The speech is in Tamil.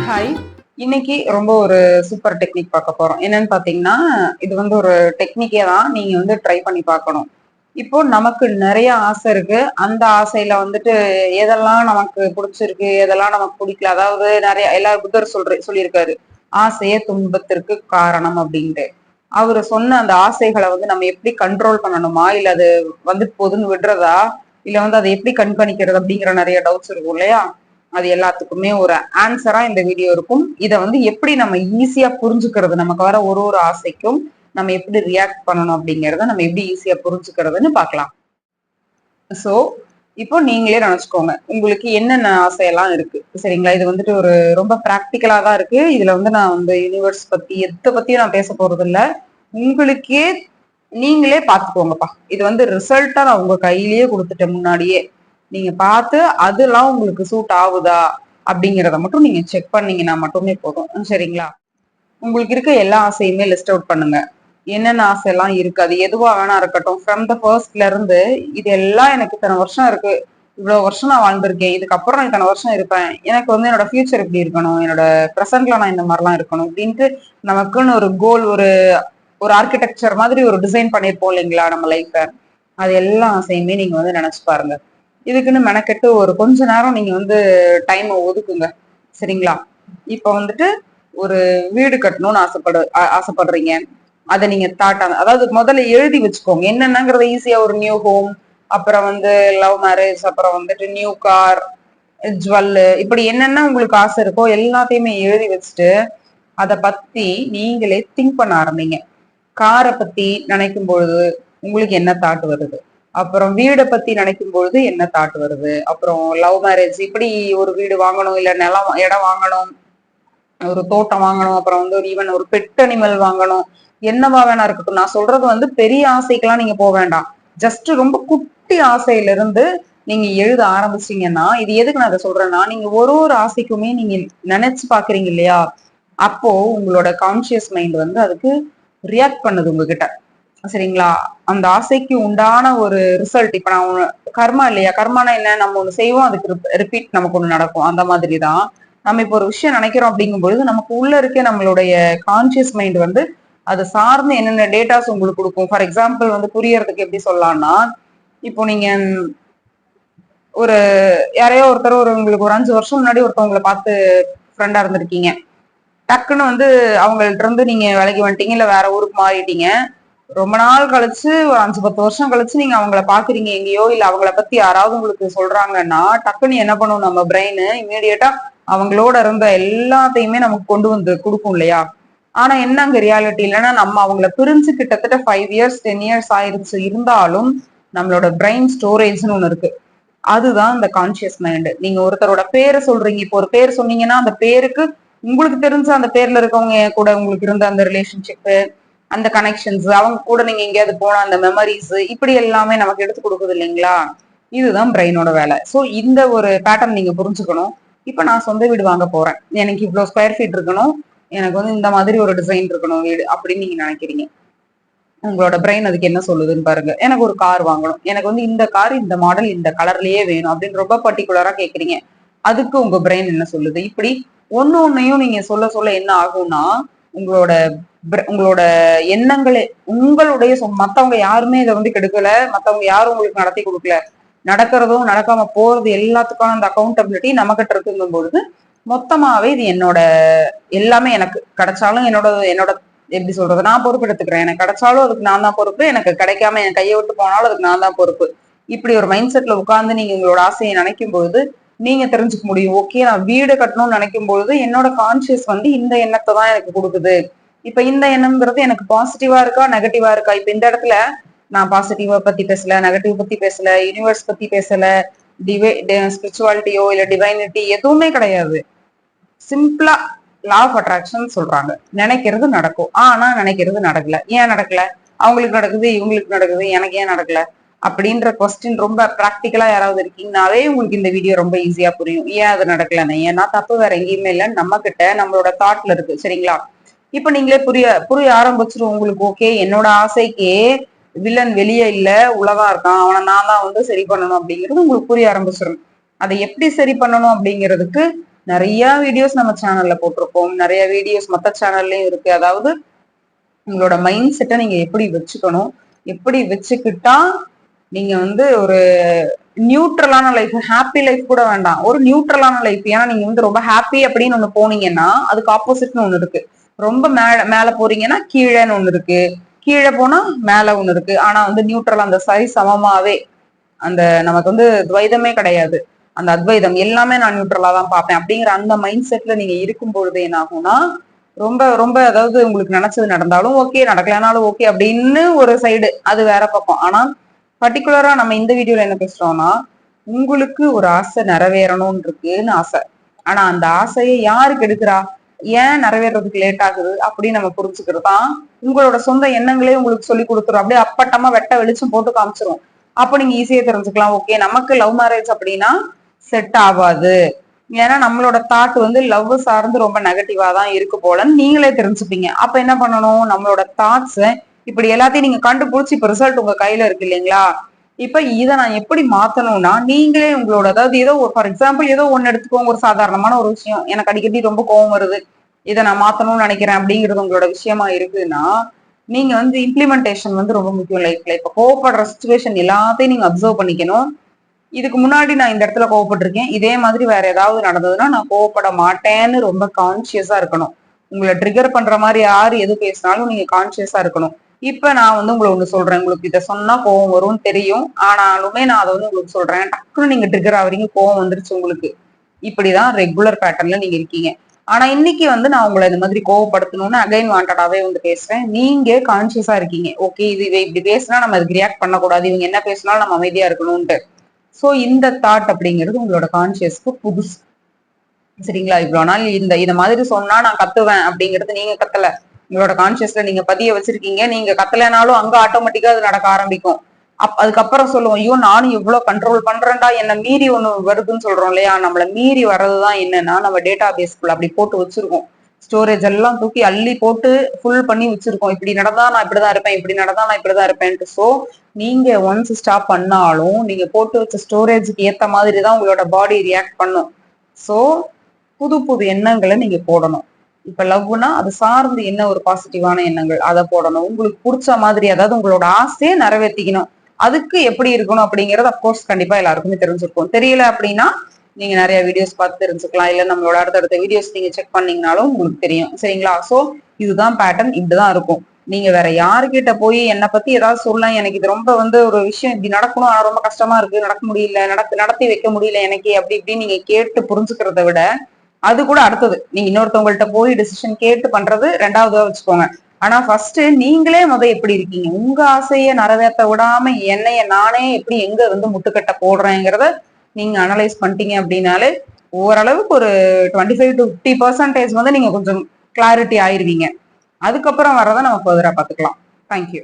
ஹாய். இன்னைக்கு ரொம்ப ஒரு சூப்பர் டெக்னிக் பார்க்க போறோம். என்னன்னு பார்த்தீங்கன்னா, இது வந்து ஒரு டெக்னிக்கே தான். நீங்க வந்து ட்ரை பண்ணி பார்க்கணும். இப்போ நமக்கு நெறைய ஆசை இருக்கு. அந்த ஆசையில வந்துட்டு எதெல்லாம் நமக்கு புடிச்சிருக்கு, எதெல்லாம் நமக்கு புடிக்கல. அதாவது நெறைய எல்லா புத்தர் சொல்லியிருக்காரு. "ஆசையே துன்பத்திற்கு காரணம்" அப்படின்ட்டு. அவரு சொன்ன அந்த ஆசைகள வந்து நம்ம எப்படி கண்ட்ரோல் பண்ணணுமா? இல்ல அது வந்துட்டு போதுன்னு விடுறதா? இல்ல வந்து அத எப்படி கண்காணிக்கிறது? அப்படிங்கிற நெறைய டவுட்ஸ் இருக்கும் இல்லையா? அது எல்லாத்துக்குமே ஒரு ஆன்சரா இந்த வீடியோ இருக்கும். இத வந்து எப்படி நம்ம ஈஸியா புரிஞ்சுக்கிறது, நமக்கு வர ஒரு ஒரு ஆசைக்கும் நம்ம எப்படி ரியாக்ட் பண்ணணும் அப்படிங்கிறத நம்ம எப்படி ஈஸியா புரிஞ்சுக்கிறதுன்னு பார்க்கலாம். சோ, இப்போ நீங்களே நினைச்சுக்கோங்க. உங்களுக்கு என்னென்ன ஆசையெல்லாம் இருக்கு. சரிங்களா? இது வந்துட்டு ஒரு ரொம்ப பிராக்டிகலா தான் இருக்கு. இதுல வந்து நான் வந்து யூனிவர்ஸ் பத்தி எத பத்தியும் நான் பேச போறதில்ல. உங்களுக்கே நீங்களே பார்த்துக்கோங்கப்பா. இது வந்து ரிசல்ட்டா நான் உங்க கையிலேயே குடுத்துட்டேன் முன்னாடியே. நீங்க பார்த்து அதெல்லாம் உங்களுக்கு சூட் ஆகுதா? அப்படிங்கிறத மட்டும் நீங்க செக் பண்ணீங்கன்னா மட்டுமே போதும். சரிங்களா? உங்களுக்கு இருக்க எல்லா ஆசையுமே லிஸ்ட் அவுட் பண்ணுங்க. என்னென்ன ஆசைலாம் இருக்கு? அது எதுவா வேணா இருக்கட்டும். ஃப்ரம் த ஃபர்ஸ்ட்ல இருந்து இது எல்லாம் எனக்கு இத்தன வருஷம் இருக்கு. இவ்வளவு வருஷம் நான் வாழ்ந்திருக்கேன். இதுக்கப்புறம் நான் இத்தன வருஷம் இருப்பேன். எனக்கு வந்து என்னோட ஃபியூச்சர் இப்படி இருக்கணும். என்னோட பிரசன்ட்ல நான் இந்த மாரிலாம் இருக்கணும். அப்படின்ட்டு நமக்குன்னு ஒரு கோல், ஒரு ஒரு ஆர்க்கிடெக்சர் மாதிரி ஒரு டிசைன் பண்ணியிருப்போம் இல்லைங்களா நம்ம லைஃப்ப. அது எல்லா ஆசையுமே நீங்க வந்து நினைச்சு பாருங்க. இதுக்குன்னு மெனக்கெட்டு ஒரு கொஞ்ச நேரம் நீங்க வந்து டைம் ஒதுக்குங்க. சரிங்களா? இப்ப வந்துட்டு ஒரு வீடு கட்டணும்னு ஆசைப்படுறீங்க. அத நீங்க அதாவது முதல்ல எழுதி வச்சுக்கோங்க. என்னென்னங்கிறத ஈஸியா ஒரு நியூ ஹோம், அப்புறம் வந்து லவ் மேரேஜ், அப்புறம் வந்துட்டு நியூ கார், ஜுவல்லு இப்படி என்னென்ன உங்களுக்கு ஆசை இருக்கோ எல்லாத்தையுமே எழுதி வச்சுட்டு, அத பத்தி நீங்களே திங்க் பண்ண ஆரம்பிங்க. கார பத்தி நினைக்கும் பொழுது உங்களுக்கு என்ன தாட் வருது? அப்புறம் வீட பத்தி நினைக்கும் பொழுது என்ன தாட் வருது? அப்புறம் லவ் மேரேஜ் இப்படி ஒரு வீடு வாங்கணும், இல்ல இடம் வாங்கணும், ஒரு தோட்டம் வாங்கணும், அப்புறம் வந்து ஒரு ஈவன் ஒரு பெட் அனிமல் வாங்கணும். என்னவா வேணா இருக்கட்டும். நான் சொல்றது வந்து பெரிய ஆசைக்கெல்லாம் நீங்க போ வேண்டாம். ஜஸ்ட் ரொம்ப குட்டி ஆசையில இருந்து நீங்க எழுத ஆரம்பிச்சீங்கன்னா, இது எதுக்கு நான் இத சொல்றேன்னா, நீங்க ஒரு ஒரு ஆசைக்குமே நீங்க நினைச்சு பாக்குறீங்க இல்லையா? அப்போ உங்களோட கான்ஷியஸ் மைண்ட் வந்து அதுக்கு ரியாக்ட் பண்ணுது உங்ககிட்ட. சரிங்களா? அந்த ஆசைக்கு உண்டான ஒரு ரிசல்ட் இப்ப நான் கர்மா இல்லையா? கர்மானா என்ன? நம்ம ஒண்ணு செய்வோம். அதுக்கு ரிப்பீட் நமக்கு ஒண்ணு நடக்கும். அந்த மாதிரி தான். நம்ம இப்போ ஒரு விஷயம் நினைக்கிறோம் அப்படிங்கும்பொழுது, நமக்கு உள்ள இருக்க நம்மளுடைய கான்ஷியஸ் மைண்ட் வந்து அத சார்ந்து என்னென்ன டேட்டாஸ் உங்களுக்கு குடுக்கும். ஃபார் எக்ஸாம்பிள் வந்து புரியறதுக்கு எப்படி சொல்லலாம்னா, இப்போ நீங்க ஒரு யாரையோ ஒருத்தர் உங்களுக்கு ஒரு 5 வருஷம் முன்னாடி ஒருத்தவங்கள பார்த்து ஃப்ரெண்டா இருந்திருக்கீங்க. டக்குன்னு வந்து அவங்கள்ட்ட இருந்து நீங்க விலகி வந்துட்டீங்க, இல்ல வேற ஊருக்கு மாறிட்டீங்க. ரொம்ப நாள் கழிச்சு ஒரு 5, 10 வருஷம் கழிச்சு நீங்க அவங்கள பாக்குறீங்க எங்கேயோ, இல்ல அவங்கள பத்தி யாராவது உங்களுக்கு சொல்றாங்கன்னா, டக்குன்னு என்ன பண்ணும் நம்ம பிரெயின் இம்மீடியட்டா அவங்களோட இருந்த எல்லாத்தையுமே நமக்கு கொண்டு வந்து குடுக்கும் இல்லையா? ஆனா என்ன அங்க ரியாலிட்டி இல்லைன்னா, நம்ம அவங்கள பிரிஞ்சு கிட்டத்தட்ட 5 இயர்ஸ், 10 இயர்ஸ் ஆயிருச்சு. இருந்தாலும் நம்மளோட பிரெயின் ஸ்டோரேஜ்ன்னு ஒண்ணு இருக்கு. அதுதான் இந்த கான்ஷியஸ் மைண்ட். நீங்க ஒருத்தரோட பேரை சொல்றீங்க. இப்போ ஒரு பேர் சொன்னீங்கன்னா, அந்த பேருக்கு உங்களுக்கு தெரிஞ்ச அந்த பேர்ல இருக்கவங்க கூட உங்களுக்கு இருந்த அந்த ரிலேஷன்ஷிப், அந்த கனெக்ஷன்ஸ், அவங்க கூட நீங்க எங்கேயாவது போன அந்த மெமரிஸ், இப்படி எல்லாமே நமக்கு எடுத்து கொடுக்குது இல்லைங்களா? இதுதான் பிரெயினோட வேலை. சோ இந்த ஒரு பேட்டர்ன் நீங்க புரிஞ்சுக்கணும். இப்ப நான் சொந்த வீடு வாங்க போறேன். எனக்கு இவ்வளவு ஸ்கொயர் ஃபீட் இருக்கணும். எனக்கு வந்து இந்த மாதிரி ஒரு டிசைன் இருக்கணும் வீடு அப்படின்னு நீங்க நினைக்கிறீங்க. உங்களோட பிரெயின் அதுக்கு என்ன சொல்லுதுன்னு பாருங்க. எனக்கு ஒரு கார் வாங்கணும். எனக்கு வந்து இந்த கார், இந்த மாடல், இந்த கலர்லயே வேணும் அப்படின்னு ரொம்ப பர்ட்டிகுலரா கேக்குறீங்க. அதுக்கு உங்க பிரெயின் என்ன சொல்லுது? இப்படி ஒண்ணு ஒண்ணையும் நீங்க சொல்ல சொல்ல என்ன ஆகும்னா, உங்களோட உங்களோட எண்ணங்களே உங்களுடைய மத்தவங்க யாருமே இதை வந்து கெடுக்கல. மத்தவங்க யாரும் உங்களுக்கு நடத்தி கொடுக்கல. நடக்கிறதும் நடக்காம போறது எல்லாத்துக்கான அந்த அக்கௌண்டபிலிட்டி நம்மகிட்ட இருக்குங்கும் பொழுது, மொத்தமாவே இது என்னோட எல்லாமே எனக்கு கிடைச்சாலும் என்னோட என்னோட எப்படி சொல்றது, நான் பொறுப்பு எடுத்துக்கிறேன். எனக்கு கிடைச்சாலும் அதுக்கு நான் தான் பொறுப்பு. எனக்கு கிடைக்காம என் கையை விட்டு போனாலும் அதுக்கு நான் தான் பொறுப்பு. இப்படி ஒரு மைண்ட் செட்ல உட்கார்ந்து நீங்க உங்களோட ஆசையை நினைக்கும் பொழுது நீங்க தெரிஞ்சுக்க முடியும். ஓகே, நான் வீடு கட்டணும்னு நினைக்கும் பொழுது என்னோட கான்சியஸ் வந்து இந்த எண்ணத்தை தான் எனக்கு கொடுக்குது. இப்ப இந்த எண்ணம்ங்கிறது எனக்கு பாசிட்டிவா இருக்கா, நெகட்டிவா இருக்கா? இப்ப இந்த இடத்துல நான் பாசிட்டிவா பத்தி பேசல, நெகட்டிவ் பத்தி பேசல, யூனிவர்ஸ் பத்தி பேசல, ஸ்பிரிச்சுவாலிட்டியோ இல்ல டிவைனிட்டி எதுவுமே கிடையாது. சிம்பிளா லா ஆஃப் அட்ராக்ஷன் சொல்றாங்க. நினைக்கிறது நடக்கும். ஆனா நினைக்கிறது நடக்கல. ஏன் நடக்கல? அவங்களுக்கு நடக்குது, இவங்களுக்கு நடக்குது, எனக்கு ஏன் நடக்கல? அப்படின்ற கொஸ்டின் ரொம்ப பிராக்டிக்கலா யாராவது இருக்கீங்கனாவே உங்களுக்கு இந்த வீடியோ ரொம்ப ஈஸியா புரியும். ஏன் அது நடக்கலன்னு. ஏன்னா தப்பு வேற எங்கேயுமே இல்ல, நம்ம கிட்ட நம்மளோட தாட்ல இருக்கு. சரிங்களா? இப்ப நீங்களே புரிய புரிய ஆரம்பிச்சிரும் உங்களுக்கு. ஓகே, என்னோட ஆசைக்கே வில்லன் வெளியே இல்ல, உள்ளதான் இருக்கான், அவனை நான் தான் வந்து சரி பண்ணணும் அப்படிங்கிறது உங்களுக்கு புரிய ஆரம்பிச்சிடும். அதை எப்படி சரி பண்ணணும் அப்படிங்கிறதுக்கு நிறைய வீடியோஸ் நம்ம சேனல்ல போட்டிருப்போம், நிறைய வீடியோஸ் மத்த சேனல்லயும் இருக்கு. அதாவது உங்களோட மைண்ட் செட்டை நீங்க எப்படி வச்சுக்கணும், எப்படி வச்சுக்கிட்டா நீங்க வந்து ஒரு நியூட்ரலான லைஃப், ஹாப்பி லைஃப் கூட வேண்டாம், ஒரு நியூட்ரலான லைஃப். ஏன்னா நீங்க வந்து ரொம்ப ஹாப்பி அப்படின்னு ஒண்ணு போனீங்கன்னா அதுக்கு ஆப்போசிட்னு ஒண்ணு இருக்கு. ரொம்ப மேல மேல போறீங்கன்னா கீழேன்னு ஒண்ணு இருக்கு, கீழே போனா மேல ஒண்ணு இருக்கு. ஆனா வந்து நியூட்ரல், அந்த சரி சமமாவே, அந்த நமக்கு வந்து துவைதமே கிடையாது, அந்த அத்வைதம் எல்லாமே நான் நியூட்ரலா தான் பார்ப்பேன் அப்படிங்கிற அந்த மைண்ட் செட்ல நீங்க இருக்கும் பொழுது என்ன ஆகும்னா ரொம்ப ரொம்ப, அதாவது உங்களுக்கு நினைச்சது நடந்தாலும் ஓகே, நடக்கலனாலும் ஓகே அப்படின்னு ஒரு சைடு, அது வேற பக்கம். ஆனா பர்டிகுலரா நம்ம இந்த வீடியோல என்ன பேசுறோம்னா, உங்களுக்கு ஒரு ஆசை நிறைவேறணும்னு இருக்குன்னு ஆசை. ஆனா அந்த ஆசையை யாருக்கு எடுக்கிறா, ஏன் நிறைவேறதுக்கு லேட் ஆகுது அப்படின்னு நம்ம புரிஞ்சுக்கிறது தான் உங்களோட சொந்த எண்ணங்களே உங்களுக்கு சொல்லி கொடுத்துரும். அப்படியே அப்பட்டமா வெட்ட வெளிச்சம் போட்டு காமிச்சிரும். அப்ப நீங்க ஈஸியா தெரிஞ்சுக்கலாம், ஓகே நமக்கு லவ் மேரேஜ் அப்படின்னா செட் ஆகாது. ஏன்னா நம்மளோட தாட் வந்து லவ் சார்ந்து ரொம்ப நெகட்டிவா தான் இருக்கு போலன்னு நீங்களே தெரிஞ்சுப்பீங்க. அப்ப என்ன பண்ணணும், நம்மளோட தாட்ஸ் இப்படி எல்லாத்தையும் நீங்க கண்டுபிடிச்சு இப்ப ரிசல்ட் உங்க கையில இருக்கு இல்லைங்களா. இப்ப இதை நான் எப்படி மாத்தணும்னா, நீங்களே உங்களோட, அதாவது ஏதோ ஃபார் எக்ஸாம்பிள் ஏதோ ஒண்ணு எடுத்துக்கோங்க, ஒரு சாதாரணமான ஒரு விஷயம், எனக்கு அடிக்கடி ரொம்ப கோவம் வருது, இதை நான் மாத்தணும்னு நினைக்கிறேன் அப்படிங்கிறது உங்களோட விஷயமா இருக்குன்னா, நீங்க வந்து இம்ப்ளிமெண்டேஷன் வந்து ரொம்ப முக்கியம் லைஃப்ல. இப்ப கோவப்படுற சுச்சுவேஷன் எல்லாத்தையும் நீங்க அப்சர்வ் பண்ணிக்கணும். இதுக்கு முன்னாடி நான் இந்த இடத்துல கோவப்பட்டிருக்கேன், இதே மாதிரி வேற ஏதாவது நடந்ததுன்னா நான் கோவப்பட மாட்டேன்னு ரொம்ப கான்சியஸா இருக்கணும். உங்களை ட்ரிகர் பண்ற மாதிரி யாரு எது பேசினாலும் நீங்க கான்சியஸா இருக்கணும். இப்ப நான் வந்து உங்களை ஒண்ணு சொல்றேன், உங்களுக்கு இதை சொன்னா கோவம் வரும்னு தெரியும், ஆனாலுமே நான் அதை வந்து உங்களுக்கு சொல்றேன், டக்குன்னு நீங்க ட்ரிகர் ஆகுறீங்க, கோவம் வந்துருச்சு உங்களுக்கு. இப்படிதான் ரெகுலர் பேட்டர்ன்ல நீங்க இருக்கீங்க. ஆனா இன்னைக்கு வந்து நான் உங்களை இந்த மாதிரி கோவப்படுத்தணும்னு அகைன் வாண்டடாவே வந்து பேசுறேன். நீங்க கான்சியஸா இருக்கீங்க, ஓகே இது இப்படி பேசினா நம்ம அதுக்கு ரியாக்ட் பண்ணக்கூடாது, இவங்க என்ன பேசினாலும் நம்ம அமைதியா இருக்கணும்ட்டு. சோ இந்த தாட் அப்படிங்கிறது உங்களோட கான்சியஸ்க்கு புதுசு. சரிங்களா, இவ்வளவு நாள் இந்த மாதிரி சொன்னா நான் கத்துவேன் அப்படிங்கிறது நீங்க கத்தல, உங்களோட கான்சியஸ்ல நீங்க பதிய வச்சிருக்கீங்க. நீங்க கத்தலைனாலும் அங்க ஆட்டோமேட்டிக்கா அது நடக்க ஆரம்பிக்கும். அதுக்கப்புறம் சொல்லுவோம், ஐயோ நானும் இவ்வளவு கண்ட்ரோல் பண்றேன்டா, என்ன மீறி ஒண்ணு வருதுன்னு சொல்றோம் இல்லையா. நம்மள மீறி வர்றதுதான் என்னன்னா, நம்ம டேட்டா பேஸ்க்குள்ள அப்படி போட்டு வச்சிருக்கோம், ஸ்டோரேஜ் எல்லாம் தூக்கி அள்ளி போட்டு ஃபுல் பண்ணி வச்சிருக்கோம். இப்படி நடந்தா நான் இப்படிதான் இருப்பேன், இப்படி நடந்தா நான் இப்படிதான் இருப்பேன்ட்டு. சோ நீங்க ஒன்ஸ் ஸ்டாப் பண்ணாலும் நீங்க போட்டு வச்ச ஸ்டோரேஜுக்கு ஏத்த மாதிரி தான் உங்களோட பாடி ரியாக்ட் பண்ணும். சோ புது புது எண்ணங்களை நீங்க போடணும். இப்ப லவ்னா அது சார்ந்து என்ன ஒரு பாசிட்டிவான எண்ணங்கள் அதை போடணும். உங்களுக்கு பிடிச்ச மாதிரி, அதாவது உங்களோட ஆசையை நிறைவேற்றிக்கணும். அதுக்கு எப்படி இருக்கணும் அப்படிங்கறது அப்கோர்ஸ் கண்டிப்பா எல்லாருக்குமே தெரிஞ்சிருக்கும். தெரியல அப்படின்னா நீங்க நிறைய வீடியோஸ் பார்த்து தெரிஞ்சுக்கலாம், இல்ல நம்மளோட அடுத்தடுத்த வீடியோஸ் நீங்க செக் பண்ணீங்கனாலும் உங்களுக்கு தெரியும். சரிங்களா, சோ இதுதான் பேட்டர்ன், இப்படிதான் இருக்கும். நீங்க வேற யாருக்கிட்ட போய் என்னை பத்தி ஏதாவது சொல்ல, எனக்கு இது ரொம்ப வந்து ஒரு விஷயம் இப்படி நடக்கணும், ஆனா ரொம்ப கஷ்டமா இருக்கு, நடக்க முடியல, நடத்தி வைக்க முடியல எனக்கு, அப்படி இப்படின்னு நீங்க கேட்டு புரிஞ்சுக்கிறத விட அது கூட அடுத்தது, நீங்க இன்னொருத்தவங்கள்ட்ட போய் டிசிஷன் கேட்டு பண்றது ரெண்டாவதா வச்சுக்கோங்க. ஆனா ஃபர்ஸ்ட் நீங்களே எப்படி இருக்கீங்க, உங்க ஆசையை நிறைவேற்ற விடாம என்னைய நானே எப்படி எங்க வந்து முட்டுக்கட்டை போடுறேங்கிறத நீங்க அனலைஸ் பண்ணிட்டீங்க அப்படின்னாலே ஓரளவுக்கு ஒரு 25 to 50% வந்து நீங்க கொஞ்சம் கிளாரிட்டி ஆயிருவீங்க. அதுக்கப்புறம் வரதை நம்ம ஃபர்தரா பாத்துக்கலாம். தேங்க்யூ.